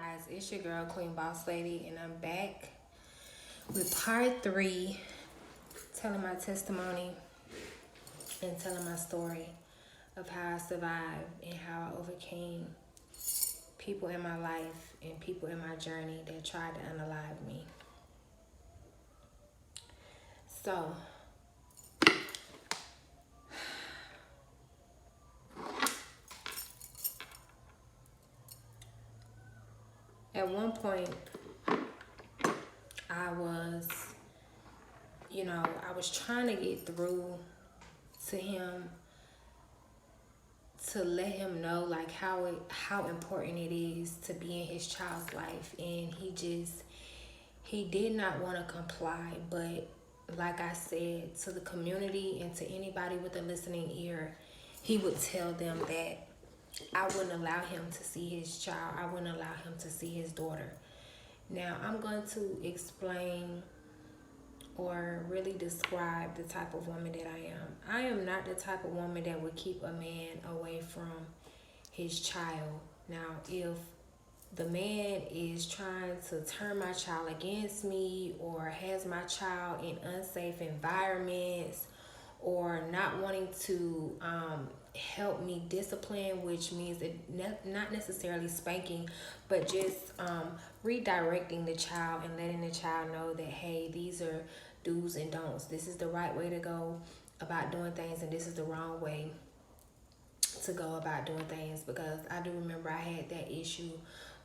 Guys, it's your girl Queen Boss Lady, and I'm back with part 3, telling my testimony and telling my story of how I survived and how I overcame people in my life and people in my journey that tried to unalive me. So, at one point, I was trying to get through to him to let him know like how important it is to be in his child's life, and he did not want to comply. But like I said, to the community and to anybody with a listening ear, he would tell them that I wouldn't allow him to see his child. I wouldn't allow him to see his daughter. Now I'm going to explain or really describe the type of woman that I am. I am not the type of woman that would keep a man away from his child. Now, if the man is trying to turn my child against me or has my child in unsafe environments or not wanting to help me discipline, which means not necessarily spanking, but just redirecting the child and letting the child know that, hey, these are do's and don'ts. This is the right way to go about doing things, and this is the wrong way to go about doing things. Because I do remember I had that issue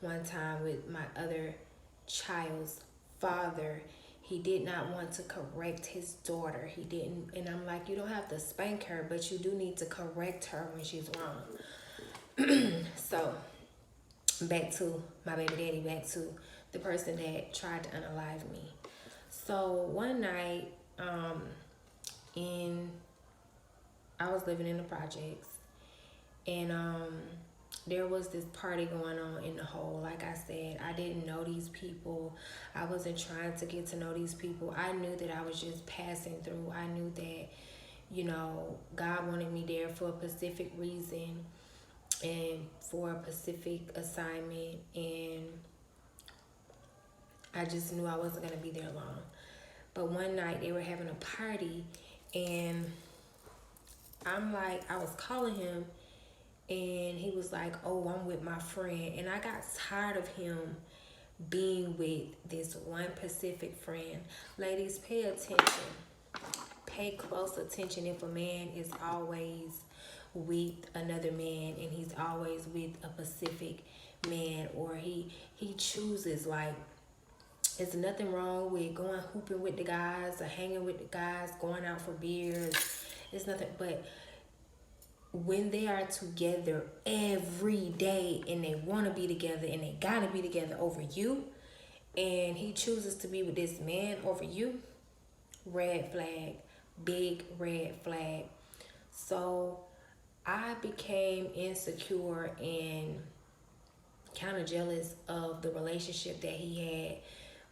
one time with my other child's father. He did not want to correct his daughter. He didn't. And I'm like, you don't have to spank her, but you do need to correct her when she's wrong. So back to my baby daddy, back to the person that tried to unalive me. So one night, I was living in the projects, and there was this party going on in the hole. Like I said, I didn't know these people. I wasn't trying to get to know these people. I knew that I was just passing through. I knew that, God wanted me there for a specific reason and for a specific assignment, and I just knew I wasn't going to be there long. But one night they were having a party, and I was calling him, and he was like, oh, I'm with my friend. And I got tired of him being with this one specific friend. Ladies, pay attention. Pay close attention if a man is always with another man and he's always with a specific man, or he chooses, like, there's nothing wrong with going hooping with the guys or hanging with the guys, going out for beers. It's nothing, but when they are together every day and they want to be together and they gotta be together over you, and he chooses to be with this man over you, red flag, big red flag. So I became insecure and kind of jealous of the relationship that he had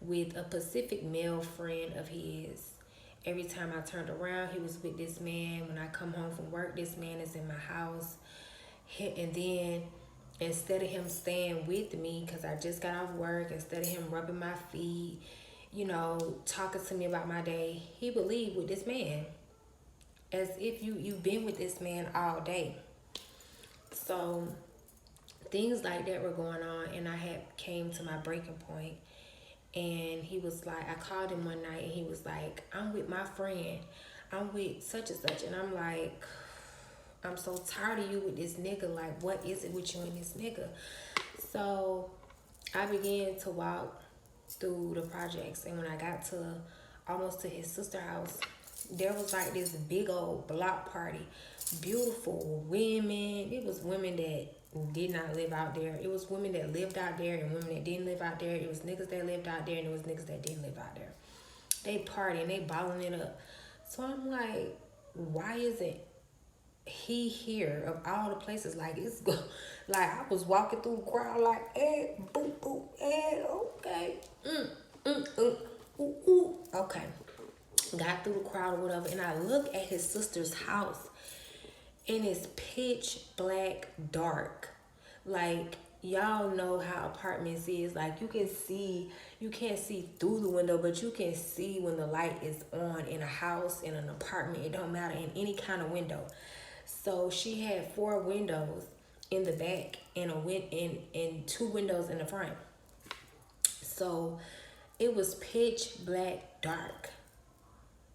with a specific male friend of his. Every time I turned around, he was with this man. When I come home from work, this man is in my house. And then instead of him staying with me, because I just got off work, instead of him rubbing my feet, talking to me about my day, he would leave with this man. As if you've been with this man all day. So things like that were going on, and I had came to my breaking point. And he was like, I called him one night and he was like, I'm with my friend. I'm with such and such. And I'm like, I'm so tired of you with this nigga. Like, what is it with you and this nigga? So I began to walk through the projects. And when I got almost to his sister's house, there was like this big old block party. Beautiful women. It was women that did not live out there. It was women that lived out there and women that didn't live out there. It was niggas that lived out there and it was niggas that didn't live out there. They partying, they balling it up. So I'm like, why isn't he here of all the places? Like, like I was walking through the crowd like, hey, boop, boop, hey, okay. Okay. Got through the crowd or whatever, and I look at his sister's house, and it's pitch black dark. Like, y'all know how apartments is. Like, you can't see through the window, but you can see when the light is on in a house, in an apartment. It don't matter, in any kind of window. So she had 4 windows in the back and and 2 windows in the front. So it was pitch black dark.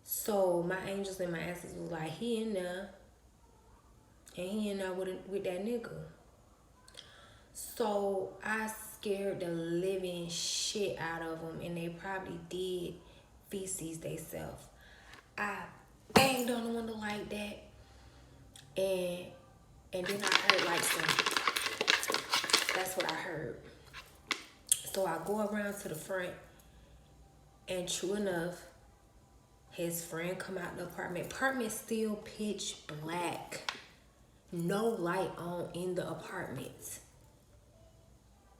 So my angels and my ancestors was like, he in there, and he in there with that nigga. So I scared the living shit out of them, and they probably did feces theyself. I banged on the window like that, and then I heard like that's what I heard. So I go around to the front, and true enough, his friend come out the apartment. Apartment still pitch black. No light on in the apartment.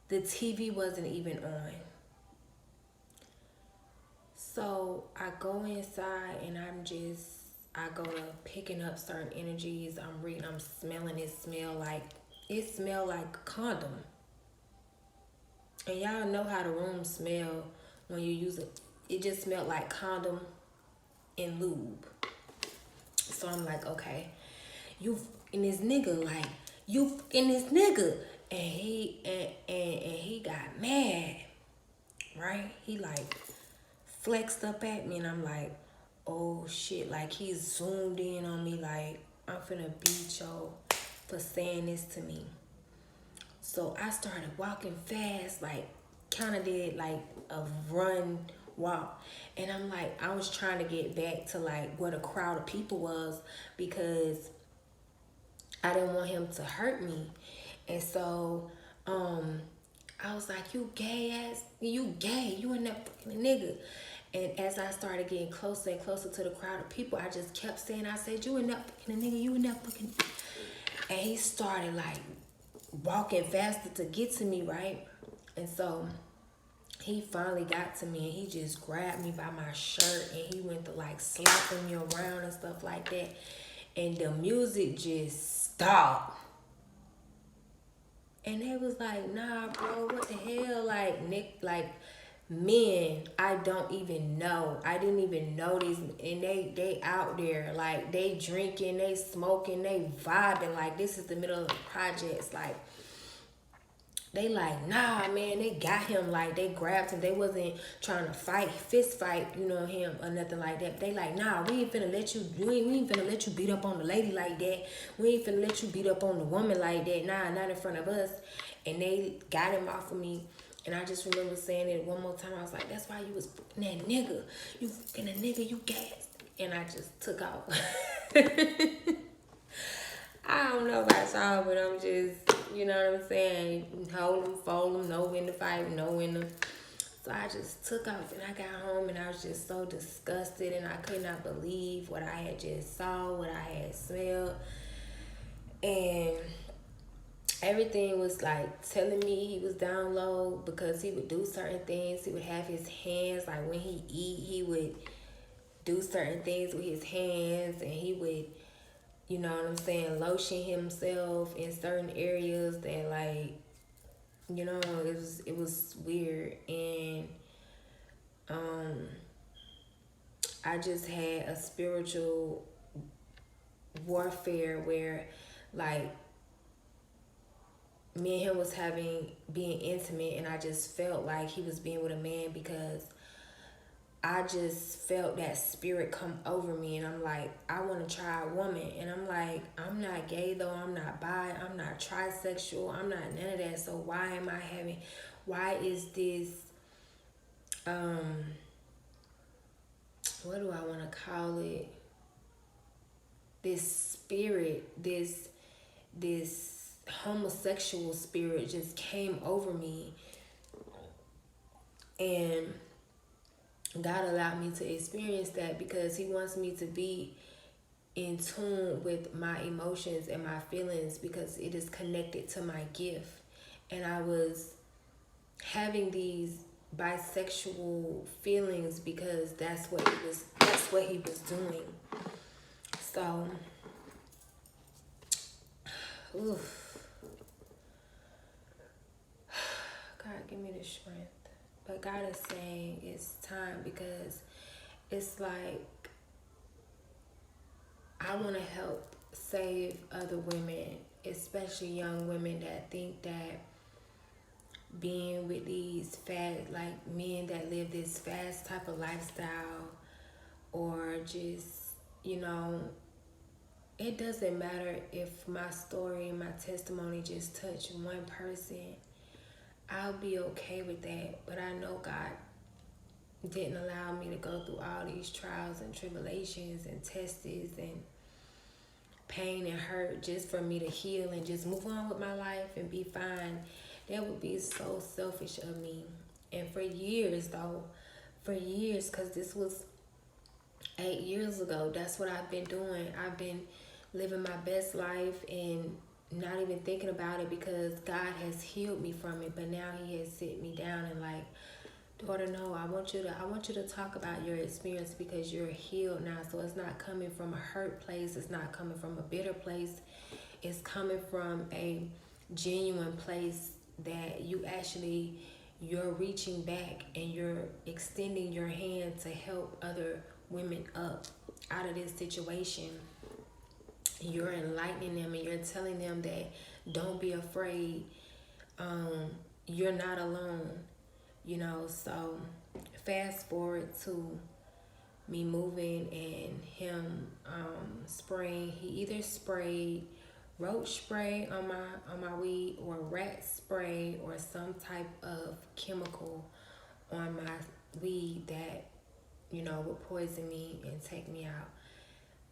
The TV wasn't even on. So I go inside and I go to picking up certain energies. I'm smelling it smell like condom. And y'all know how the room smell when you use it. It just smelled like condom and lube. So I'm like, okay, you and this nigga, like, you and this nigga. And he got mad, right? He like flexed up at me, and I'm like, oh shit, like he zoomed in on me like, I'm finna beat yo for saying this to me. So I started walking fast, like kind of did like a run walk. And I'm like, I was trying to get back to like where the crowd of people was, because I didn't want him to hurt me. And so I was like, you gay ass, you gay, you in that fucking nigga. And as I started getting closer and closer to the crowd of people, I just kept saying, I said, you in that fucking nigga, you in that fucking. And he started like walking faster to get to me, right? And so he finally got to me, and he just grabbed me by my shirt, and he went to like slapping me around and stuff like that. And the music just stopped. And they was like, nah, bro, what the hell? Like, Nick, like, men, I don't even know. I didn't even know these. And they out there, like, they drinking, they smoking, they vibing. Like, this is the middle of the projects. Like, they like, nah, man, they got him. Like, they grabbed him. They wasn't trying to fight, fist fight, you know, him or nothing like that. They like, nah, we ain't finna let you, we ain't finna let you beat up on the lady like that. We ain't finna let you beat up on the woman like that. Nah, not in front of us. And they got him off of me. And I just remember saying it one more time. I was like, that's why you was fucking that nigga. You fucking a nigga, you gas. And I just took off. I don't know about y'all, but I'm just, you know what I'm saying? Hold them, fold them, know when to fight, know when to. So I just took off, and I got home, and I was just so disgusted, and I could not believe what I had just saw, what I had smelled. And everything was like telling me he was down low, because he would do certain things. He would have his hands, like when he eat, he would do certain things with his hands, and he would, you know what I'm saying, lotion himself in certain areas that, like, you know, it was weird. And I just had a spiritual warfare where, like, me and him was being intimate, and I just felt like he was being with a man, because I just felt that spirit come over me, and I'm like, I want to try a woman. And I'm like, I'm not gay though, I'm not bi, I'm not trisexual, I'm not none of that. So why is this, what do I want to call it? This spirit, this homosexual spirit just came over me. And God allowed me to experience that, because he wants me to be in tune with my emotions and my feelings, because it is connected to my gift. And I was having these bisexual feelings because that's what he was doing. So, oof. give me the strength. But God is saying it's time, because it's like I want to help save other women, especially young women that think that being with these fast, like men that live this fast type of lifestyle, or just, you know, it doesn't matter if my story and my testimony just touch one person. I'll be okay with that. But I know God didn't allow me to go through all these trials and tribulations and tests and pain and hurt just for me to heal and just move on with my life and be fine. That would be so selfish of me. And for years, though, because this was 8 years ago, that's what I've been doing. I've been living my best life and not even thinking about it, because God has healed me from it. But now He has sit me down and like, daughter, no, I want you to talk about your experience, because you're healed now. So it's not coming from a hurt place. It's not coming from a bitter place. It's coming from a genuine place that you're reaching back and you're extending your hand to help other women up out of this situation. You're enlightening them and you're telling them that don't be afraid. You're not alone. You know, so fast forward to me moving and him spraying. He either sprayed roach spray on my weed, or rat spray, or some type of chemical on my weed that, you know, would poison me and take me out.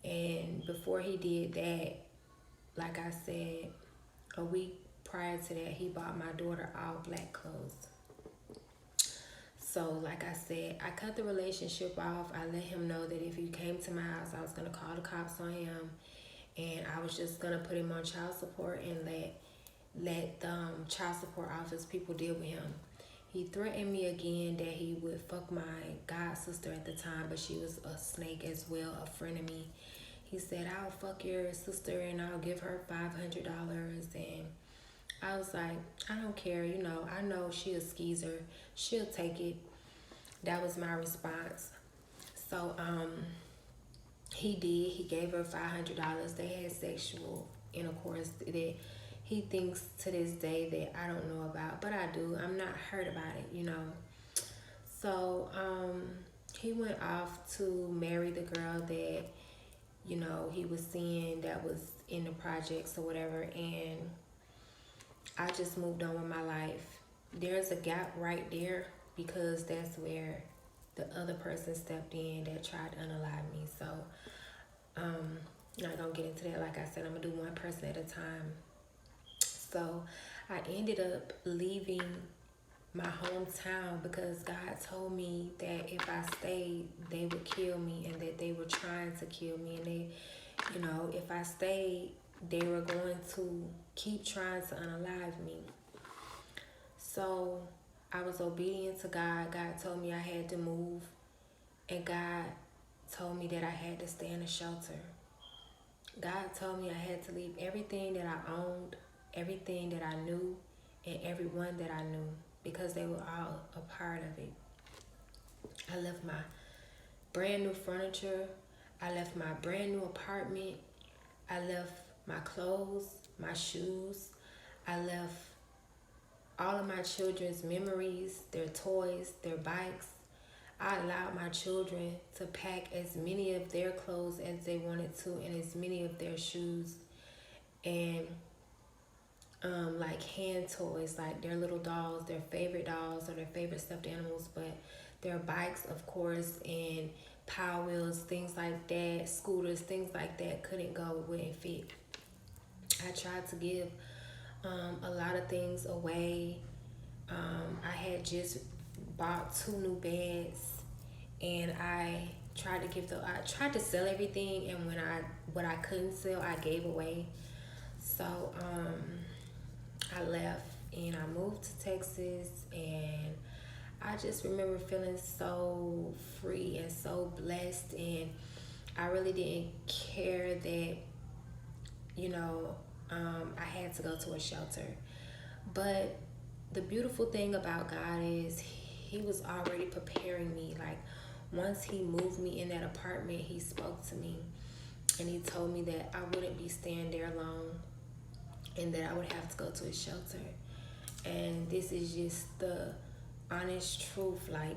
And before he did that, like I said, a week prior to that, he bought my daughter all black clothes. So, like I said, I cut the relationship off. I let him know that if he came to my house, I was going to call the cops on him. And I was just going to put him on child support and let the child support office people deal with him. He threatened me again that he would fuck my god sister at the time, but she was a snake as well, a friend of me. He said, I'll fuck your sister and I'll give her $500. And I was like, I don't care, you know, I know she a skeezer. She'll take it. That was my response. So, he did. He gave her $500. They had sexual intercourse that he thinks to this day that I don't know about, but I do. I'm not hurt about it, you know. So, he went off to marry the girl that, you know, he was seeing that was in the projects or whatever, and I just moved on with my life. There's a gap right there, because that's where the other person stepped in that tried to unalive me. So, not gonna get into that. Like I said, I'm gonna do one person at a time. So, I ended up leaving my hometown because God told me that if I stayed, they would kill me, and that they were trying to kill me. And they, you know, if I stayed, they were going to keep trying to unalive me. So I was obedient to God. God told me I had to move, and God told me that I had to stay in a shelter. God told me I had to leave everything that I owned, everything that I knew, and everyone that I knew, because they were all a part of it. I left my brand new furniture. I left my brand new apartment. I left my clothes, my shoes. I left all of my children's memories, their toys, their bikes. I allowed my children to pack as many of their clothes as they wanted to, and as many of their shoes, and like hand toys, like their little dolls, their favorite dolls or their favorite stuffed animals, but their bikes, of course, and Power Wheels, things like that, scooters, things like that couldn't go, wouldn't fit. I tried to give a lot of things away. I had just bought 2 new beds, and I tried to sell everything, and what I couldn't sell, I gave away. So I left and I moved to Texas, and I just remember feeling so free and so blessed, and I really didn't care that, you know, I had to go to a shelter. But the beautiful thing about God is he was already preparing me. Like, once he moved me in that apartment, he spoke to me and he told me that I wouldn't be staying there long and that I would have to go to a shelter. And this is just the honest truth. Like,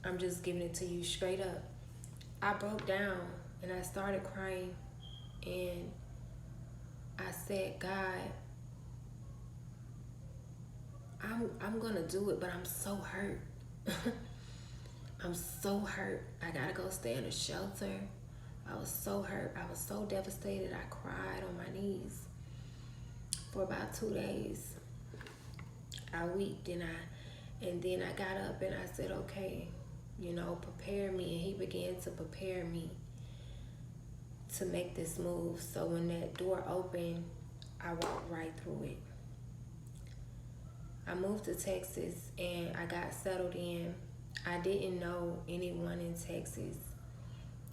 I'm just giving it to you straight up. I broke down and I started crying, and I said, God, I'm gonna do it, but I'm so hurt. I'm so hurt. I gotta go stay in a shelter. I was so hurt. I was so devastated. I cried on my knees for about 2 days. I wept and then I got up and I said, okay, prepare me. And he began to prepare me to make this move. So when that door opened, I walked right through it. I moved to Texas and I got settled in. I didn't know anyone in Texas.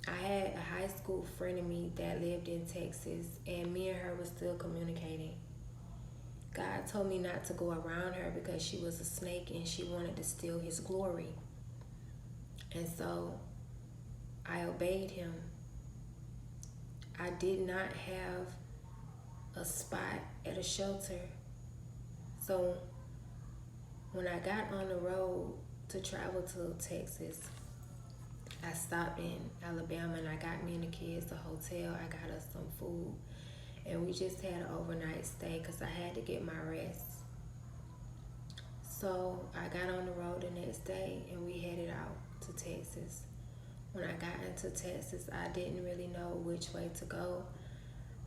I had a high school friend of me that lived in Texas, and me and her were still communicating. God told me not to go around her because she was a snake and she wanted to steal his glory. And so I obeyed him. I did not have a spot at a shelter. So when I got on the road to travel to Texas, I stopped in Alabama and I got me and the kids a hotel. I got us some food. And we just had an overnight stay because I had to get my rest. So I got on the road the next day and we headed out to Texas. When I got into Texas, I didn't really know which way to go.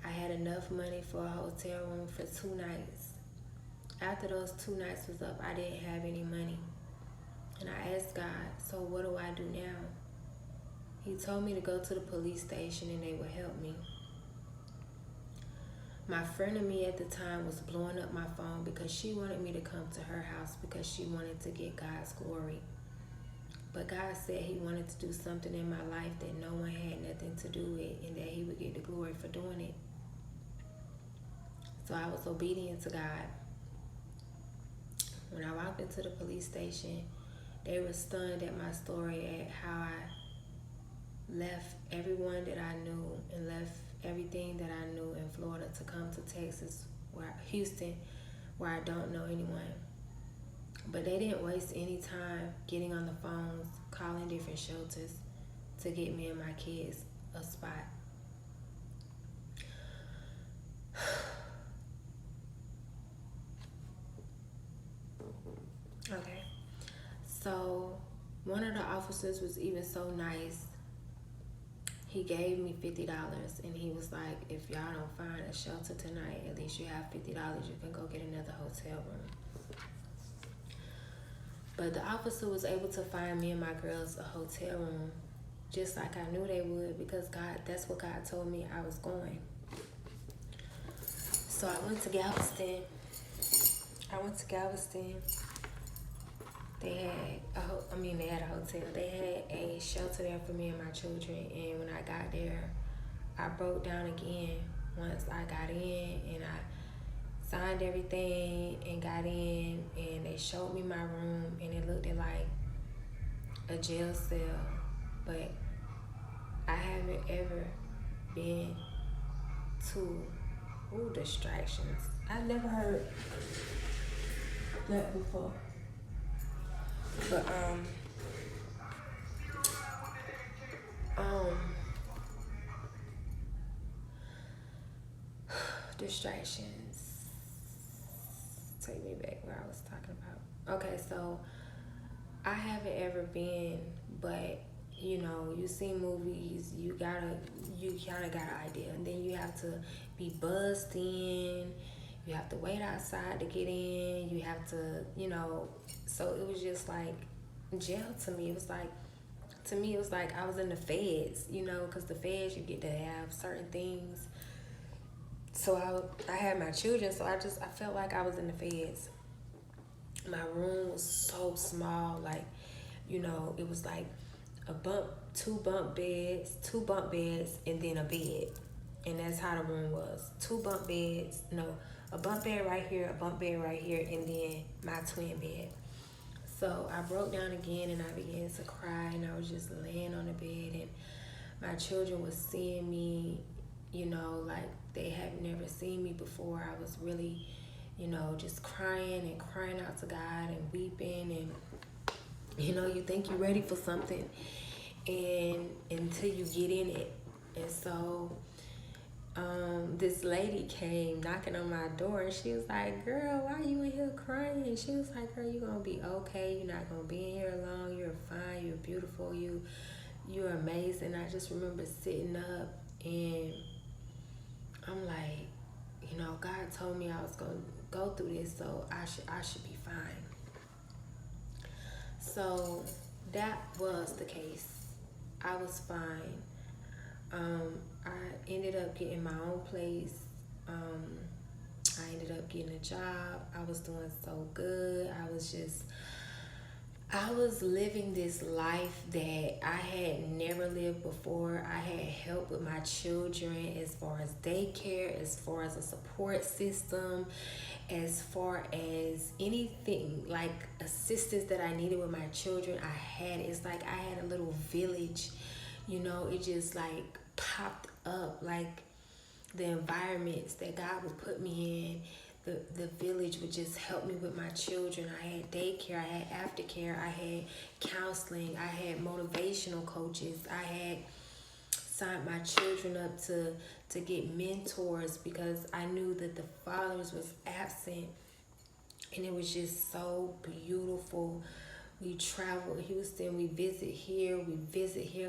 I had enough money for a hotel room for 2 nights. After those 2 nights was up, I didn't have any money. And I asked God, so what do I do now? He told me to go to the police station and they would help me. My friend of me at the time was blowing up my phone because she wanted me to come to her house because she wanted to get God's glory. But God said he wanted to do something in my life that no one had nothing to do with, and that he would get the glory for doing it. So I was obedient to God. When I walked into the police station, they were stunned at my story, at how I left everyone that I knew and left everything that I knew in Florida to come to Texas, Houston, where I don't know anyone. But they didn't waste any time getting on the phones, calling different shelters to get me and my kids a spot. Okay. So one of the officers was even so nice. He gave me $50 and he was like, if y'all don't find a shelter tonight, at least you have $50. You can go get another hotel room. But the officer was able to find me and my girls a hotel room, just like I knew they would, because that's what God told me I was going. So I went to Galveston. They had a hotel. They had a shelter there for me and my children. And when I got there, I broke down again once I got in, and I signed everything and got in, and they showed me my room, and it looked like a jail cell. But I haven't ever been to distractions. I've never heard that before. But distractions. Take me back where I was talking about. Okay, so I haven't ever been, but you see movies, you kind of got an idea, and then you have to be buzzed in. You have to wait outside to get in. You have to, so it was just like jail to me. It was like I was in the feds, because the feds, you get to have certain things. So I had my children, so I felt like I was in the feds. My room was so small, like, it was like two bunk beds, and then a bed. And that's how the room was. 2 bunk beds, a bunk bed right here, a bunk bed right here, and then my twin bed. So I broke down again and I began to cry, and I was just laying on the bed, and my children was seeing me, you know, like they had never seen me before. I was really, you know, just crying and crying out to God and weeping, and you know, you think you're ready for something, and until you get in it. And so this lady came knocking on my door, and she was like, girl, why you in here crying? And she was like, girl, you're gonna be okay, you're not gonna be in here long, you're fine, you're beautiful, you're amazing. I just remember sitting up, and I'm like, you know, God told me I was gonna go through this, so I should be fine. So that was the case. I was fine. I ended up getting my own place. I ended up getting a job. I was doing so good. I was living this life that I had never lived before. I had help with my children as far as daycare, as far as a support system, as far as anything like assistance that I needed with my children. I had it. It's like I had a little village, you know. It just like popped up, like the environments that God would put me in. The village would just help me with my children. I had daycare, I had aftercare, I had counseling, I had motivational coaches. I had signed my children up to get mentors because I knew that the fathers was absent, and it was just so beautiful. We travel Houston, we visit here,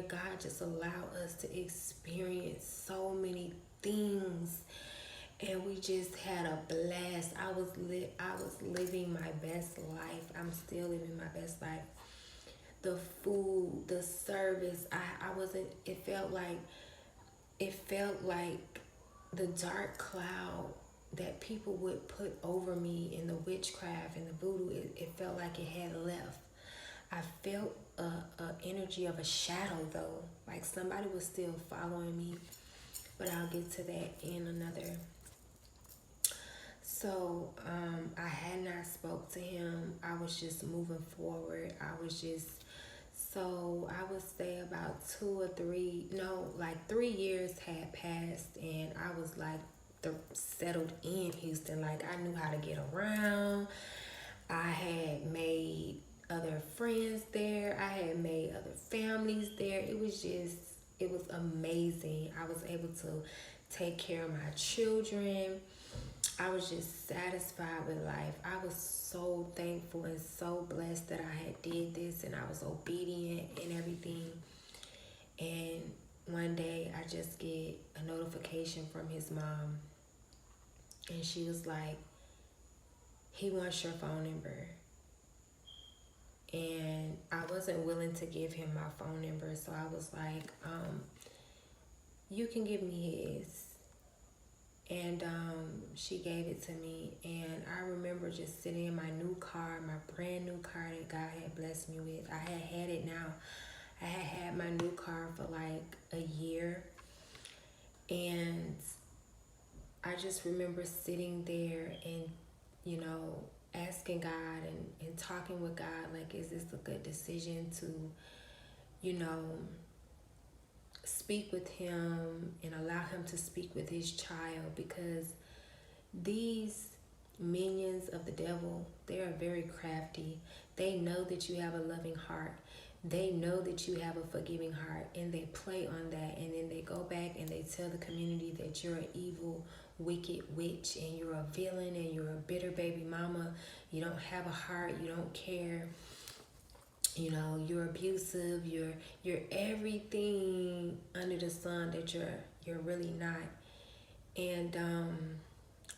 God just allowed us to experience so many things, and we just had a blast. I was living my best life. I'm still living my best life. The food, the service, I wasn't, it felt like the dark cloud that people would put over me in the witchcraft and the voodoo, it felt like it had left. I felt a energy of a shadow though, like somebody was still following me, but I'll get to that in another. So I had not spoke to him. I was just moving forward. So I would say about 3 years had passed, and I was like settled in Houston. Like I knew how to get around. I had made other friends there. I had made other families there. It was amazing. I was able to take care of my children. I was just satisfied with life. I was so thankful and so blessed that I had did this, and I was obedient and everything. And one day I just get a notification from his mom, and she was like, he wants your phone number. And I wasn't willing to give him my phone number, so I was like, you can give me his. And she gave it to me, and I remember just sitting in my new car, my brand new car that God had blessed me with. I had it now. I had my new car for like a year, and I just remember sitting there and, you know, asking God and talking with God, like, is this a good decision to, you know, speak with him and allow him to speak with his child? Because these minions of the devil, they are very crafty. They know that you have a loving heart. They know that you have a forgiving heart, and they play on that, and then they go back and they tell the community that you're an evil, wicked witch, and you're a villain, and you're a bitter baby mama. You don't have a heart. You don't care. You know, you're abusive. You're everything under the sun that you're really not. And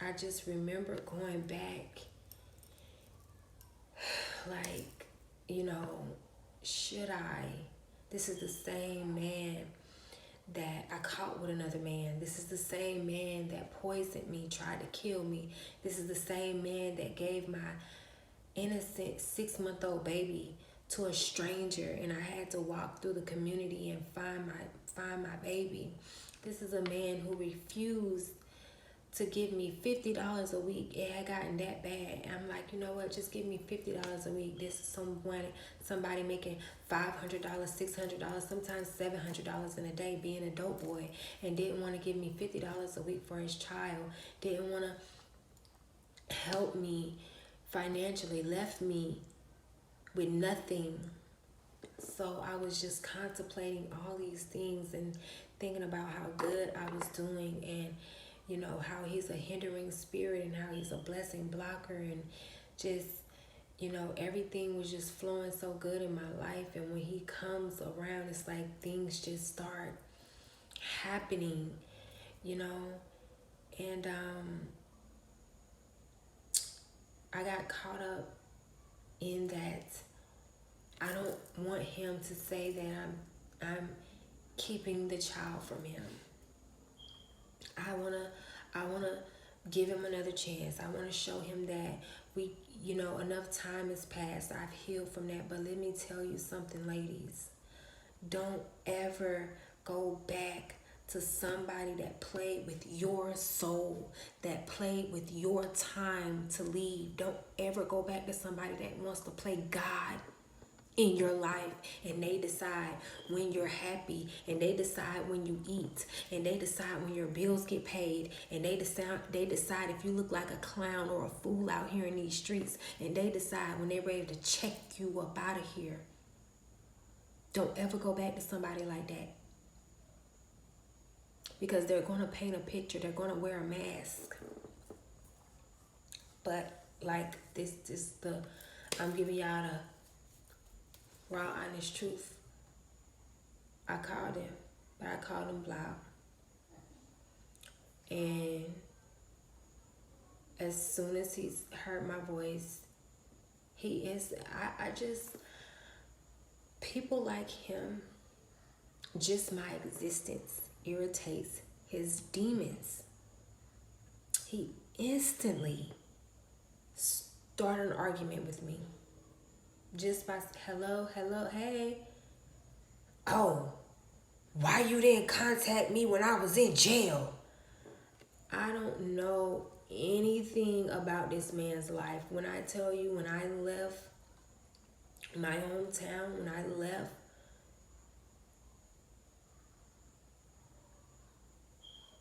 I just remember going back, like, you know, should I? This is the same man that I caught with another man. This is the same man that poisoned me, tried to kill me. This is the same man that gave my innocent 6-month-old baby to a stranger, and I had to walk through the community and find my baby. This is a man who refused to give me $50 a week. It had gotten that bad. I'm like, you know what? Just give me $50 a week. This is somebody making $500, $600, sometimes $700 in a day, being a dope boy, and didn't want to give me $50 a week for his child. Didn't want to help me financially. Left me with nothing. So I was just contemplating all these things and thinking about how good I was doing, and you know, how he's a hindering spirit and how he's a blessing blocker, and just, you know, everything was just flowing so good in my life. And when he comes around, it's like things just start happening, you know. And I got caught up in that. I don't want him to say that I'm keeping the child from him. I wanna give him another chance. I wanna show him that enough time has passed. I've healed from that. But let me tell you something, ladies. Don't ever go back to somebody that played with your soul, that played with your time to leave. Don't ever go back to somebody that wants to play God in your life, and they decide when you're happy, and they decide when you eat, and they decide when your bills get paid, and they decide if you look like a clown or a fool out here in these streets, and they decide when they're ready to check you up out of here. Don't ever go back to somebody like that, because they're going to paint a picture. They're going to wear a mask. But like I'm giving y'all the raw, honest truth. I called him, but I called him block. And as soon as he's heard my voice, people like him, just my existence irritates his demons. He instantly started an argument with me. Just by hello, hey. Oh, why you didn't contact me when I was in jail? I don't know anything about this man's life. When I tell you, when I left my hometown, when I left,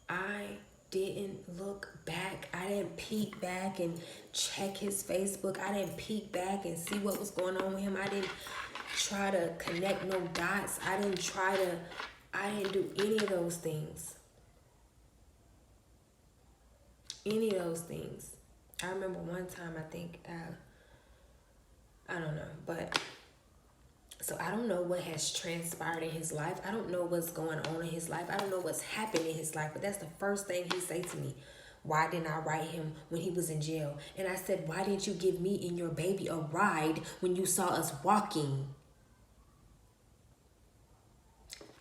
I didn't look back. I didn't peek back and check his Facebook. I didn't peek back and see what was going on with him. I didn't try to connect no dots. I didn't do any of those things. Any of those things. I remember one time, I think, I don't know, but so I don't know what has transpired in his life. I don't know what's going on in his life. I don't know what's happened in his life. But that's the first thing he said to me. Why didn't I write him when he was in jail? And I said, why didn't you give me and your baby a ride when you saw us walking?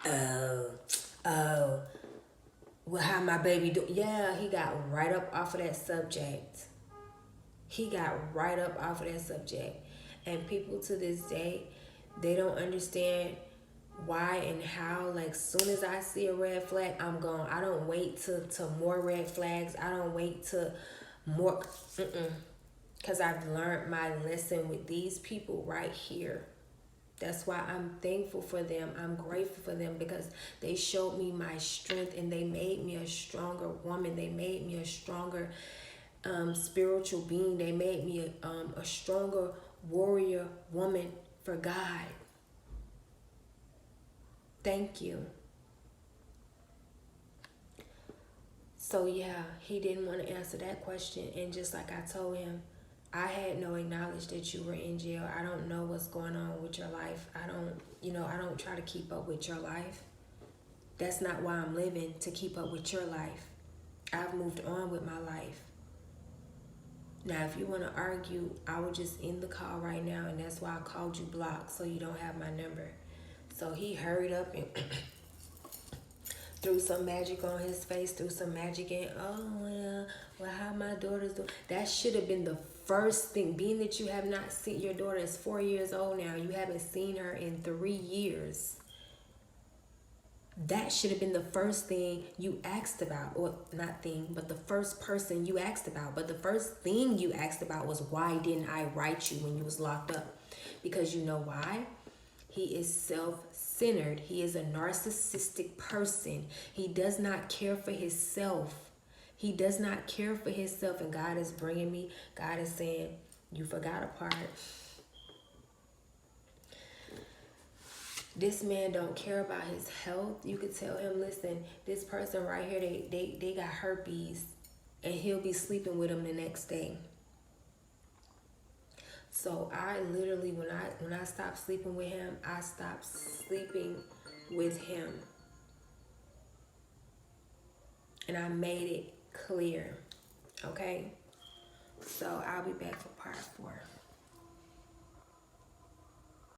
Well, how my baby do? Yeah, he got right up off of that subject. And people to this day, they don't understand why and how. Like, soon as I see a red flag, I'm gone. I don't wait to more red flags. I don't wait to more. Because I've learned my lesson with these people right here. That's why I'm thankful for them. I'm grateful for them, because they showed me my strength, and they made me a stronger woman. They made me a stronger spiritual being. They made me a stronger warrior woman for God. Thank you. So yeah, he didn't want to answer that question. And just like I told him, I had no acknowledge that you were in jail. I don't know what's going on with your life. I don't try to keep up with your life. That's not why I'm living, to keep up with your life. I've moved on with my life. Now, if you want to argue, I will just end the call right now, and that's why I called you blocked, so you don't have my number. So he hurried up and threw some magic on his face, threw some magic in. Oh, well, how my daughter's doing. That should have been the first thing. Being that you have not seen, your daughter is 4 years old now. You haven't seen her in 3 years. That should have been the first thing you asked about, or not thing, but the first person you asked about. But the first thing you asked about was, why didn't I write you when you was locked up? Because you know why? He is self-centered. He is a narcissistic person. He does not care for himself. He does not care for himself. And God is bringing me, God is saying, you forgot a part. This man don't care about his health. You could tell him, listen, this person right here, they got herpes, and he'll be sleeping with them the next day. So I literally, when I stopped sleeping with him, I stopped sleeping with him. And I made it clear. Okay? So I'll be back for part 4.